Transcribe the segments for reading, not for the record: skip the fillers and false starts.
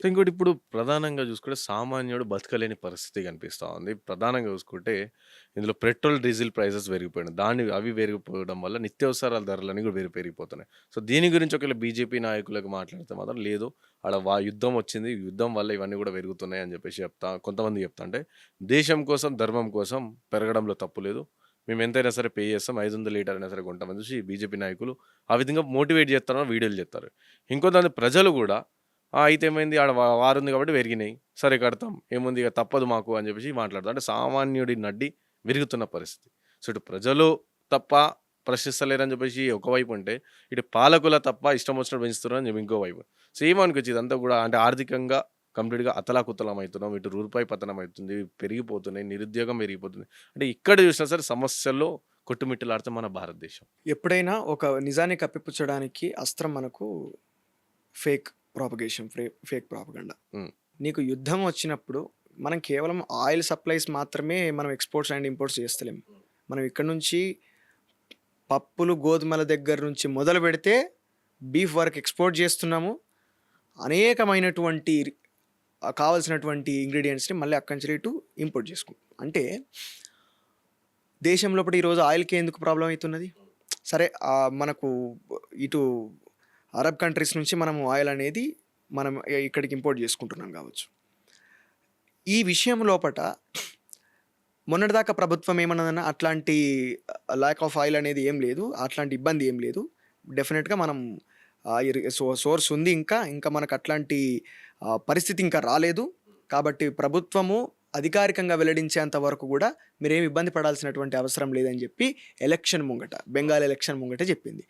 So, ఇంకోటి ఇప్పుడు ప్రధానంగా చూసుకుంటే సామాన్యుడు బతకలేని పరిస్థితి కనిపిస్తా ఉంది. ప్రధానంగా చూసుకుంటే ఇందులో పెట్రోల్, డీజిల్ ప్రైసెస్ పెరిగిపోయినాయి. అవి పెరిగిపోవడం వల్ల నిత్యావసరాల ధరలన్నీ కూడా పెరిగిపోతున్నాయి. సో, దీని గురించి ఒకవేళ బీజేపీ నాయకులకు మాట్లాడితే మాత్రం లేదు ఆడ యుద్ధం వచ్చింది. యుద్ధం వల్ల ఇవన్నీ కూడా పెరుగుతున్నాయి అని చెప్పేసి కొంతమంది చెప్తా అంటే దేశం కోసం, ధర్మం కోసం పెరగడంలో తప్పు లేదు. మేము ఎంతైనా సరే పే చేస్తాం. 500 లీటర్ అయినా సరే కొంటామని చూసి బీజేపీ నాయకులు ఆ విధంగా మోటివేట్ చేస్తారని వీడియోలు చేస్తారు. ఇంకొంతమంది ప్రజలు కూడా అయితే ఏమైంది ఆడ వారుంది కాబట్టి పెరిగినాయి. సరే కడతాం. ఏముంది ఇగ తప్పదు మాకు అని చెప్పేసి మాట్లాడతారు. అంటే సామాన్యుడి నడ్డి విరుగుతున్న పరిస్థితి. సో, ఇటు ప్రజలు తప్ప ప్రశ్నిస్తలేరని చెప్పేసి ఒకవైపు ఉంటే, ఇటు పాలకుల తప్ప ఇష్టం వచ్చినట్టు పెంచుతున్నారని చెప్పి ఇంకోవైపు. సో, ఏమనుకోవచ్చు ఇదంతా కూడా అంటే ఆర్థికంగా కంప్లీట్‌గా అతలాకుతలం అయితున్నాం. ఇటు రూపాయి పతనం అయితుంది. పెరిగిపోతున్నాయి. నిరుద్యోగం పెరిగిపోతుంది. అంటే ఇక్కడ చూసినా సరే సమస్యల్లో కొట్టుమిట్టలాడుతుంది మన భారతదేశం. ఎప్పుడైనా ఒక నిజాన్ని కప్పిపుచ్చడానికి అస్త్రం మనకు ఫేక్ ప్రాపగేషన్, ఫేక్ ప్రాపగండా. హ్మ్. నీకు యుద్ధం వచ్చినప్పుడు మనం కేవలం ఆయిల్ సప్లైస్ మాత్రమే మనం ఎక్స్‌పోర్ట్స్ అండ్ ఇంపోర్ట్స్ చేస్తలేము. మనం ఇక్కడ నుంచి పప్పులు, గోధుమల దగ్గర నుంచి మొదలుపెడితే బీఫ్ వరకు ఎక్స్‌పోర్ట్ చేస్తున్నాము. అనేకమైనటువంటి కావాల్సినటువంటి ఇంగ్రీడియెంట్స్‌ని మళ్ళీ అక్కడి నుంచి ఇటు ఇంపోర్ట్ చేసుకుంటాం. అంటే దేశం లోపల ఈరోజు ఆయిల్‌కే ఎందుకు ప్రాబ్లమ్ అయితున్నది? సరే మనకు ఇటు అరబ్ కంట్రీస్ నుంచి మనము ఆయిల్ అనేది మనం ఇక్కడికి ఇంపోర్ట్ చేసుకుంటున్నాం కావచ్చు. ఈ విషయం లోపట మొన్నటిదాకా ప్రభుత్వం ఏమన్నదన్నా అట్లాంటి ల్యాక్ ఆఫ్ ఆయిల్ అనేది ఏం లేదు, అట్లాంటి ఇబ్బంది ఏం లేదు. డెఫినెట్‌గా మనం సోర్స్ ఉంది. ఇంకా మనకు అట్లాంటి పరిస్థితి ఇంకా రాలేదు. కాబట్టి ప్రభుత్వము అధికారికంగా వెల్లడించేంత వరకు కూడా మీరేమి ఇబ్బంది పడాల్సినటువంటి అవసరం లేదని చెప్పి బెంగాల్ ఎలక్షన్ ముంగట చెప్పింది.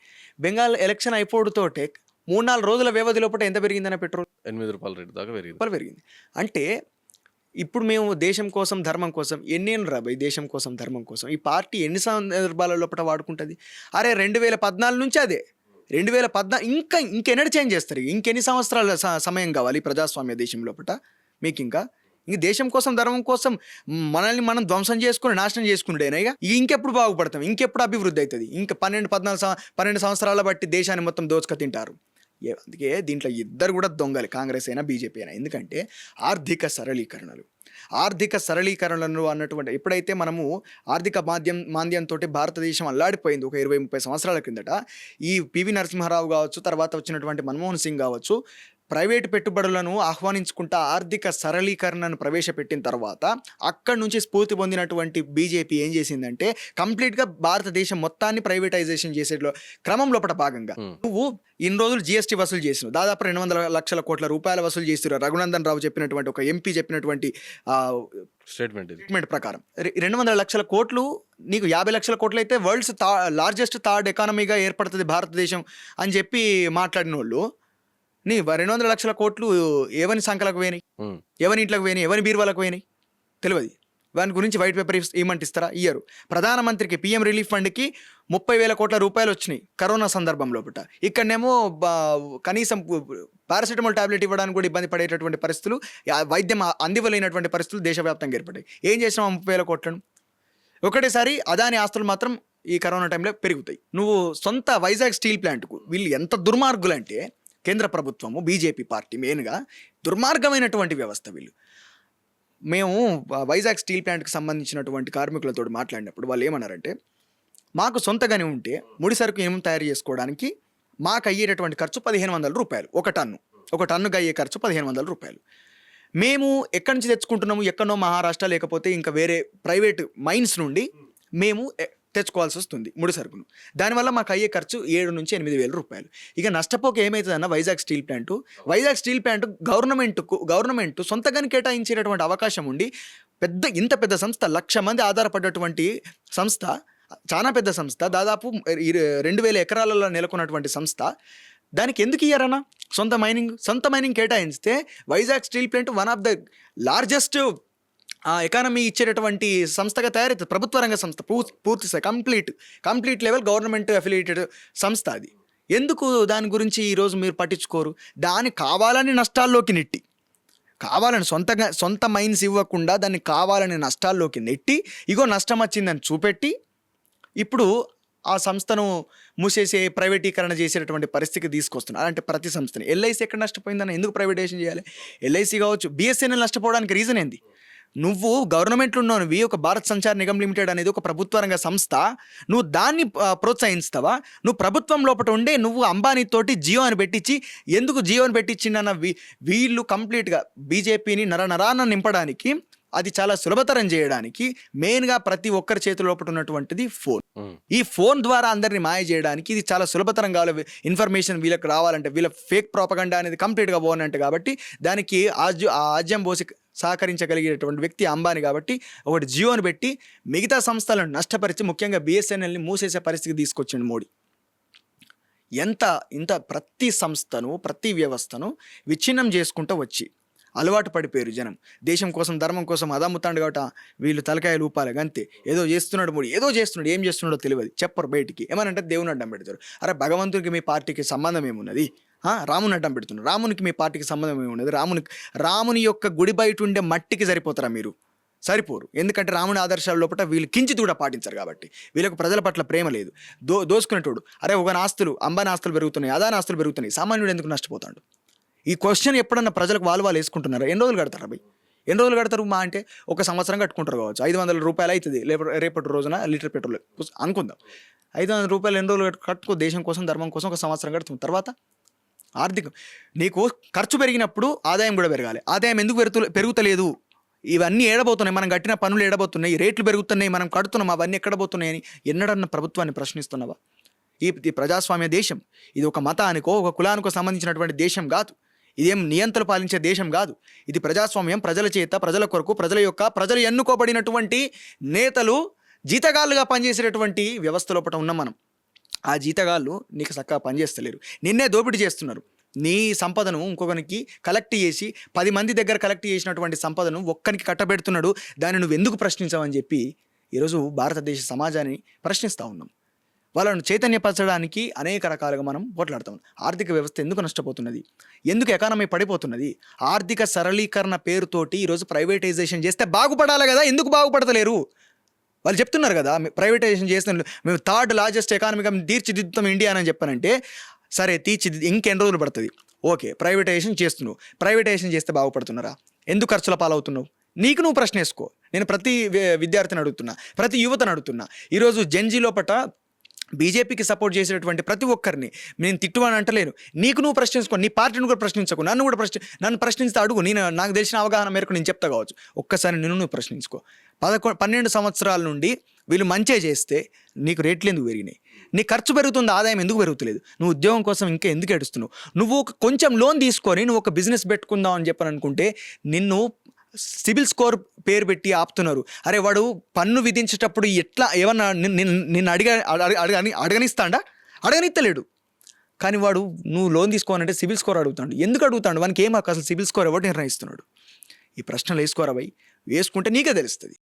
బెంగాల్ ఎలక్షన్ అయిపోవడంతోటే 3-4 రోజుల వ్యవధి లోపల ఎంత పెరిగిందన్న పెట్రోల్? రూ. 8 రేటు దాకా పెరిగింది. పెరిగింది. అంటే ఇప్పుడు మేము దేశం కోసం, ధర్మం కోసం ఎన్నేళ్ళు రాబోయ్ దేశం కోసం, ధర్మం కోసం ఈ పార్టీ ఎన్ని సందర్భాల లోపల వాడుకుంటుంది? అరే 2014 నుంచి అదే 2014 ఇంకెన్నడు చేంజ్ చేస్తారు? ఇంకెన్ని సంవత్సరాల సమయం కావాలి ఈ ప్రజాస్వామ్య దేశం లోపల మీకు? ఇంక దేశం కోసం, ధర్మం కోసం మనల్ని మనం ధ్వంసం చేసుకుని నాశనం చేసుకుంటేనే ఇంకెప్పుడు బాగుపడతాం? ఇంకెప్పుడు అభివృద్ధి అవుతుంది? ఇంకా 12 సంవత్సరాల బట్టి దేశాన్ని మొత్తం దోచుక తింటారు. అందుకే దీంట్లో ఇద్దరు కూడా దొంగలు, కాంగ్రెస్ అయినా బీజేపీ అయినా. ఎందుకంటే ఆర్థిక సరళీకరణలు అన్నటువంటి ఎప్పుడైతే మనము ఆర్థిక మాంద్యంతో భారతదేశం అల్లాడిపోయింది ఒక 20-30 సంవత్సరాల కిందట, ఈ పివి నరసింహారావు కావచ్చు, తర్వాత వచ్చినటువంటి మన్మోహన్ సింగ్ కావచ్చు, ప్రైవేటు పెట్టుబడులను ఆహ్వానించుకుంటా ఆర్థిక సరళీకరణను ప్రవేశపెట్టిన తర్వాత అక్కడి నుంచి స్ఫూర్తి పొందినటువంటి బీజేపీ ఏం చేసిందంటే కంప్లీట్గా భారతదేశం మొత్తాన్ని ప్రైవేటైజేషన్ చేసే క్రమం లోపల భాగంగా నువ్వు ఇన్ని రోజులు జీఎస్టీ వసూలు చేసినావు, దాదాపు 200 లక్షల కోట్ల రూపాయల వసూలు చేస్తున్నారు. రఘునందన్ రావు చెప్పినటువంటి ఒక ఎంపీ చెప్పినటువంటి స్టేట్మెంట్ ప్రకారం 200 లక్షల కోట్లు, నీకు 50 లక్షల కోట్లు అయితే వరల్డ్స్ లార్జెస్ట్ థర్డ్ ఎకానమీగా ఏర్పడుతుంది భారతదేశం అని చెప్పి మాట్లాడిన వాళ్ళు, నీ 200 లక్షల కోట్లు ఎవరి సంఖ్యలకు పోయినాయి, ఎవరి ఇంట్లోకి పోయినాయి, ఎవరి బీరువాలకు పోయినాయి తెలియదు. దాని గురించి వైట్ పేపర్ ఇవ్వమంటే ఇస్తారా? ఇయ్యరు. ప్రధానమంత్రికి పిఎం రిలీఫ్ ఫండ్కి 30,000 కోట్ల రూపాయలు వచ్చినాయి కరోనా సందర్భంలో. ఇక్కడనేమో కనీసం పారాసిటమాల్ టాబ్లెట్ ఇవ్వడానికి కూడా ఇబ్బంది పడేటటువంటి పరిస్థితులు, వైద్యం అందివ్వలేనటువంటి పరిస్థితులు దేశవ్యాప్తంగా ఏర్పడ్డాయి. ఏం చేసినావు 30,000 కోట్లను? ఒకటేసారి అదాని ఆస్తులు మాత్రం ఈ కరోనా టైంలో పెరుగుతాయి. నువ్వు సొంత వైజాగ్ స్టీల్ ప్లాంట్కు వీళ్ళు ఎంత దుర్మార్గులు అంటే, కేంద్ర ప్రభుత్వము, బీజేపీ పార్టీ మెయిన్గా దుర్మార్గమైనటువంటి వ్యవస్థ వీళ్ళు. మేము వైజాగ్ స్టీల్ ప్లాంట్కి సంబంధించినటువంటి కార్మికులతో మాట్లాడినప్పుడు వాళ్ళు ఏమన్నారంటే, మాకు సొంతగానే ఉంటే ముడి సరుకు ఏం తయారు చేసుకోవడానికి మాకు అయ్యేటటువంటి ఖర్చు 1,500 రూపాయలు. ఒక టన్నుగా అయ్యే ఖర్చు 1,500 రూపాయలు. మేము ఎక్కడి నుంచి తెచ్చుకుంటున్నాము? ఎక్కడో మహారాష్ట్ర లేకపోతే ఇంకా వేరే ప్రైవేట్ మైన్స్ నుండి మేము తెచ్చుకోవాల్సి వస్తుంది ముడి సరుకును. దానివల్ల మాకు అయ్యే ఖర్చు 7,000-8,000 రూపాయలు. ఇక నష్టపోక ఏమవుతుందన్న వైజాగ్ స్టీల్ ప్లాంట్ గవర్నమెంట్ సొంతగాని కేటాయించేటటువంటి అవకాశం ఉండి, ఇంత పెద్ద సంస్థ, 1,00,000 మంది ఆధారపడ్డటువంటి సంస్థ, చాలా పెద్ద సంస్థ, దాదాపు 2,000 ఎకరాలలో నెలకొన్నటువంటి సంస్థ, దానికి ఎందుకు ఇయ్యారన్నా సొంత మైనింగ్ కేటాయిస్తే Vizag steel plant one of the largest economy ఇచ్చేటటువంటి సంస్థగా తయారవుతుంది. ప్రభుత్వ రంగ సంస్థ, పూర్తి కంప్లీట్ లెవెల్ గవర్నమెంట్ అఫిలియేటెడ్ సంస్థ. అది ఎందుకు దాని గురించి ఈరోజు మీరు పట్టించుకోరు? దాన్ని కావాలని నష్టాల్లోకి నెట్టి, సొంత మైన్స్ ఇవ్వకుండా దాన్ని కావాలని నష్టాల్లోకి నెట్టి, ఇగో నష్టం వచ్చిందని చూపెట్టి, ఇప్పుడు ఆ సంస్థను మూసేసే ప్రైవేటీకరణ చేసేటటువంటి పరిస్థితికి తీసుకొస్తున్నారు. అంటే ప్రతి సంస్థని ఎల్ఐసి ఎక్కడ నష్టపోయిందని ఎందుకు ప్రైవేటైజేషన్ చేయాలి? ఎల్ఐసి కావచ్చు, బిఎస్ఎన్ఎల్ నష్టపోవడానికి రీజన్ ఏంది? నువ్వు గవర్నమెంట్లో ఉన్నవి ఒక భారత్ సంచార్ నిగమ్ లిమిటెడ్ అనేది ఒక ప్రభుత్వ రంగ సంస్థ, నువ్వు దాన్ని ప్రోత్సహిస్తావా? నువ్వు ప్రభుత్వం లోపల ఉండే నువ్వు అంబానీ తోటి జియో అని పెట్టించి, ఎందుకు జియో అని పెట్టించిందన్న వీళ్ళు కంప్లీట్గా బీజేపీని నరాన నింపడానికి, అది చాలా సులభతరం చేయడానికి మెయిన్గా ప్రతి ఒక్కరి చేతి లోపల ఉన్నటువంటిది ఫోన్. ఈ ఫోన్ ద్వారా అందరిని మాయ చేయడానికి ఇది చాలా సులభతరం కావాలి. ఇన్ఫర్మేషన్ వీళ్ళకి రావాలంటే, వీళ్ళ ఫేక్ ప్రాపగండా అనేది కంప్లీట్గా పోనంటే, కాబట్టి దానికి ఆజ్యం పోసి సహకరించగలిగేటువంటి వ్యక్తి అంబానీ. కాబట్టి ఒకటి జియోని పెట్టి మిగతా సంస్థలను నష్టపరిచి ముఖ్యంగా బిఎస్ఎన్ఎల్ని మూసేసే పరిస్థితికి తీసుకొచ్చిండు మోడీ. ఇంత ప్రతి సంస్థను ప్రతి వ్యవస్థను విచ్ఛిన్నం చేసుకుంటూ వచ్చి అలవాటు పడిపోయారు జనం. దేశం కోసం ధర్మం కోసం అదమ్ముతాడు కాబట్టి వీళ్ళు తలకాయలు ఊపాలి అంతే. ఏదో చేస్తున్నాడు మోడీ, ఏదో చేస్తున్నాడు, ఏం చేస్తున్నాడో తెలియదు, చెప్పరు బయటికి. ఏమనంటే దేవుని అడ్డం పెడతారు. అరే భగవంతుడికి మీ పార్టీకి సంబంధం ఏమున్నది? రాముని అడ్డం పెడుతున్నారు. రామునికి మీ పార్టీకి సంబంధం ఏమున్నది? రాముని యొక్క గుడి బయట ఉండే మట్టికి సరిపోతారా మీరు? సరిపోరు. ఎందుకంటే రాముని ఆదర్శాల లోపల వీళ్ళు కించిత్ కూడా పాటించారు కాబట్టి. వీళ్ళకు ప్రజల పట్ల ప్రేమ లేదు. దోసుకునేటోడు. అరే ఒక ఆస్తులు, అంబానీ ఆస్తులు పెరుగుతున్నాయి, అదాని ఆస్తులు పెరుగుతున్నాయి, సామాన్యుడు ఎందుకు నష్టపోతాడు? ఈ క్వశ్చన్ ఎప్పుడన్నా ప్రజలకు వాళ్ళు వేసుకుంటున్నారా? ఎన్ని రోజులు కడతారు అబ్బాయి? ఎన్ని రోజులు కడతారు? మా అంటే ఒక సంవత్సరం కట్టుకుంటారు కావచ్చు. 500 రూపాయలు అవుతుంది రేపటి రోజున లీటర్ పెట్రోల్ అనుకుందాం. 500 రూపాయలు ఎన్ని రోజులు కట్టుకో? దేశం కోసం ధర్మం కోసం ఒక సంవత్సరం కడుతుంది. తర్వాత ఆర్థికం నీకు ఖర్చు పెరిగినప్పుడు ఆదాయం కూడా పెరగాలి. ఆదాయం ఎందుకు పెరుగుతలేదు? ఇవన్నీ ఏడబోతున్నాయి, మనం కట్టిన పనులు ఏడబోతున్నాయి, రేట్లు పెరుగుతున్నాయి, మనం కడుతున్నాం, అవన్నీ ఎక్కడ పోతున్నాయని ఎన్నడన్న ప్రభుత్వాన్ని ప్రశ్నిస్తున్నావా? ఈ ప్రజాస్వామ్య దేశం. ఇది ఒక మతానికో ఒక కులానికో సంబంధించినటువంటి దేశం కాదు. ఇదేం నియంత్రణ పాలించే దేశం కాదు. ఇది ప్రజాస్వామ్యం. ప్రజల చేత, ప్రజల కొరకు, ప్రజలు ఎన్నుకోబడినటువంటి నేతలు జీతగాళ్ళుగా పనిచేసేటటువంటి వ్యవస్థ లోపల ఉన్నాం మనం. ఆ జీతగాళ్ళు నీకు చక్కగా పనిచేస్తలేరు, నిన్నే దోపిడీ చేస్తున్నారు. నీ సంపదను ఇంకొకరికి కలెక్ట్ చేసి 10 మంది దగ్గర కలెక్ట్ చేసినటువంటి సంపదను ఒక్కరికి కట్టబెడుతున్నాడు. దాన్ని నువ్వు ఎందుకు ప్రశ్నించావని చెప్పి ఈరోజు భారతదేశ సమాజాన్ని ప్రశ్నిస్తూ ఉన్నాం. వాళ్ళను చైతన్యపరచడానికి అనేక రకాలుగా మనం పోట్లాడుతాం. ఆర్థిక వ్యవస్థ ఎందుకు నష్టపోతున్నది? ఎందుకు ఎకానమీ పడిపోతున్నది? ఆర్థిక సరళీకరణ పేరుతోటి ఈరోజు ప్రైవేటైజేషన్ చేస్తే బాగుపడాలి కదా, ఎందుకు బాగుపడతలేరు? వాళ్ళు చెప్తున్నారు కదా ప్రైవేటైజేషన్ చేస్తున్నారు, మేము 3rd లార్జెస్ట్ ఎకానమీగా తీర్చిదిద్దుతాం ఇండియా అని చెప్పానంటే, సరే ఇంకెన్ని రోజులు పడుతుంది? ఓకే, ప్రైవేటైజేషన్ చేస్తున్నావు. ప్రైవేటైజేషన్ చేస్తే బాగుపడుతున్నారా? ఎందుకు ఖర్చుల పాలవుతున్నావు? నీకు నువ్వు ప్రశ్న వేసుకో. నేను ప్రతి విద్యార్థిని అడుగుతున్నా, ప్రతి యువతను అడుగుతున్నా. ఈరోజు జెన్జీ లోపల బీజేపీకి సపోర్ట్ చేసేటటువంటి ప్రతి ఒక్కరిని నేను తిట్టువని అంటలేను. నీకు నువ్వు ప్రశ్నించుకో, నీ పార్టీని కూడా ప్రశ్నించకు, నన్ను ప్రశ్నిస్తే అడుగు. నాకు తెలిసిన అవగాహన మేరకు నేను చెప్తా కావచ్చు. ఒక్కసారి నువ్వు ప్రశ్నించుకో. 12 సంవత్సరాల నుండి వీళ్ళు మంచిగా చేస్తే నీకు రేట్లు ఎందుకు పెరిగినాయి? నీ ఖర్చు పెరుగుతుంది, ఆదాయం ఎందుకు పెరుగుతలేదు? నువ్వు ఉద్యోగం కోసం ఇంకా ఎందుకు ఏడుస్తున్నావు? నువ్వు కొంచెం లోన్ తీసుకొని నువ్వు ఒక బిజినెస్ పెట్టుకుందాం అని చెప్పని అనుకుంటే నిన్ను సిబిల్ స్కోర్ పేరు పెట్టి ఆపుతున్నారు. అరే వాడు పన్ను విధించేటప్పుడు ఎట్లా ఏమన్నా నిన్ను అడగనిస్తలేడు. కానీ వాడు నువ్వు లోన్ తీసుకోవాలంటే సిబిల్ స్కోర్ అడుగుతాడు. ఎందుకు అడుగుతాడు? వానికి ఏం అసలు సిబిల్ స్కోర్ ఎవరు నిర్ణయిస్తున్నాడు? ఈ ప్రశ్నలు వేసుకోరా భయ్, వేసుకుంటే నీకే తెలుస్తుంది.